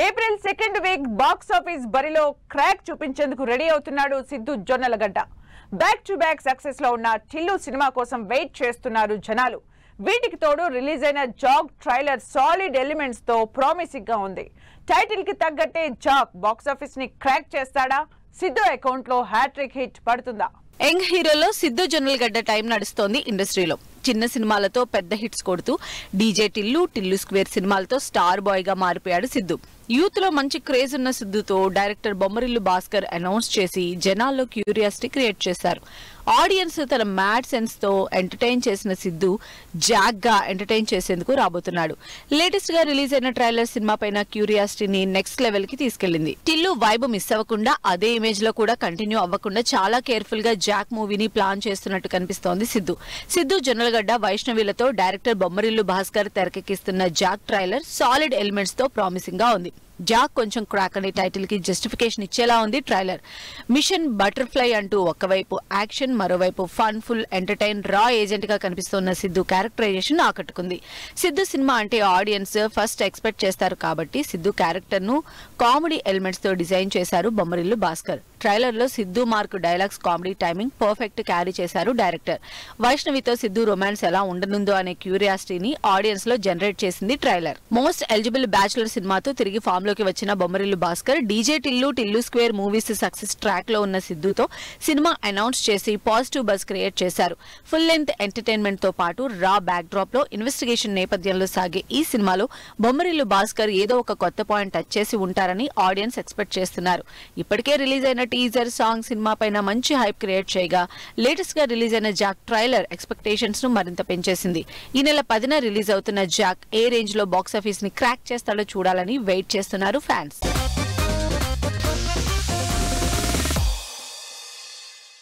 April second week box office బరిలో crack చూపించేందుకు ready అవుతున్నాడు Siddhu Jonnalagadda. Back to back success లో ఉన్న టిల్లు సినిమా కోసం వెయిట్ చేస్తున్నారు జనాలు. వీటికి తోడు రిలీజ్ అయిన జాగ్ ట్రైలర్ సాలిడ్ ఎలిమెంట్స్ తో ప్రామిసింగ్ గా ఉంది. టైటిల్ కి తగ్గట్టే జాగ్ బాక్స్ ఆఫీస్ ని క్రాక్ చేస్తాడా? సిద్ధు అకౌంట్ లో హ్యాట్రిక్ హిట్ పడుతుందా? యంగ్ హీరోలో సిద్ధు జొన్నలగడ్డ టైం నడుస్తోంది ఇండస్ట్రీలో. చిన్న సినిమాలతో పెద్ద హిట్స్ కొడుతూ డీజే టిల్లు స్క్వేర్ సినిమాలతో స్టార్ బాయ్ గా మారిపోయాడు సిద్ధు. యూత్ లో మంచి క్రేజ్ ఉన్న సిద్ధుతో డైరెక్టర్ బొమ్మరిల్లు భాస్కర్ అనౌన్స్ చేసి జనాల్లో క్యూరియాసిటీ క్రియేట్ చేశారు. ఆడియన్స్ తన మ్యాడ్ సెన్స్ తో ఎంటర్టైన్ చేసిన సిద్ధు జాగ్ గా ఎంటర్టైన్ చేసేందుకు రాబోతున్నాడు. లేటెస్ట్ గా రిలీజ్ అయిన ట్రైలర్ సినిమా పైన క్యూరియాసిటీని నెక్స్ట్ లెవెల్ కి తీసుకెళ్లింది. టిల్లు వైబ్ మిస్ అవ్వకుండా అదే ఇమేజ్ లో కూడా కంటిన్యూ అవ్వకుండా చాలా కేర్ఫుల్ గా జాక్ మూవీని ప్లాన్ చేస్తున్నట్టు కనిపిస్తోంది సిద్ధు జొన్నలగడ్డ వైష్ణవిలతో డైరెక్టర్ బొమ్మరిల్లు భాస్కర్ తెరకెక్కిస్తున్న జాక్ ట్రైలర్ సాలిడ్ ఎలిమెంట్స్ తో ప్రామిసింగ్ గా ఉంది. జాక్ కొంచెం క్రాక్ అనే టైటిల్ కి జస్టిఫికేషన్ ఇచ్చేలా ఉంది ట్రైలర్. మిషన్ బటర్ఫ్లై అంటూ ఒకవైపు యాక్షన్, మరోవైపు ఫన్, ఫుల్ ఎంటర్టైన్, రా ఏజెంట్ గా కనిపిస్తున్న సిద్ధు క్యారెక్టరైజేషన్ ఆకట్టుకుంది. సిద్ధు సినిమా అంటే ఆడియన్స్ ఫస్ట్ ఎక్స్పెక్ట్ చేస్తారు కాబట్టి సిద్ధు క్యారెక్టర్ ను కామెడీ ఎలిమెంట్స్ తో డిజైన్ చేశారు బొమ్మరిల్లు భాస్కర్. ట్రైలర్ లో Siddhu mark dialogues, comedy timing perfect carry చేశారు డైరెక్టర్. వైష్ణవితో సిద్ధు రొమాన్స్ ఎలా ఉండనుందో అనే క్యూరియాసిటీని ఆడియన్స్ లో జనరేట్ చేసింది ట్రైలర్. మోస్ట్ ఎలిజిబుల్ బ్యాచులర్ సినిమాతో తిరిగి ఫామ్ లోకి వచ్చిన Bommarillu Bhaskar DJ Tillu square movies success track లో ఉన్న సిద్ధుతో సినిమా అనౌన్స్ చేసి పాజిటివ్ బజ్ క్రియేట్ చేశారు. ఫుల్ లెంత్ ఎంటర్టైన్మెంట్ తో పాటు రా బ్యాక్ డ్రాప్ లో ఇన్వెస్టిగేషన్ నేపథ్యంలో సాగే ఈ సినిమాలో బొమ్మరిల్లు భాస్కర్ ఏదో ఒక కొత్త పాయింట్ టచ్ చేసి ఉంటారని ఆడియన్స్ ఎక్స్పెక్ట్ చేస్తున్నారు. ఇప్పటికే రిలీజ్ అయిన టీజర్ సాంగ్ సినిమా పైన మంచి హైప్ క్రియేట్ చేయగా లేటెస్ట్ గా రిలీజ్ అయిన జాక్ ట్రైలర్ ఎక్స్పెక్టేషన్స్ ను మరింత పెంచేసింది. ఈ నెల 10న రిలీజ్ అవుతున్న జాక్ ఏ రేంజ్ లో బాక్స్ ఆఫీస్ ని క్రాక్ చేస్తాడో చూడాలని వెయిట్ చేస్తున్నారు ఫ్యాన్స్.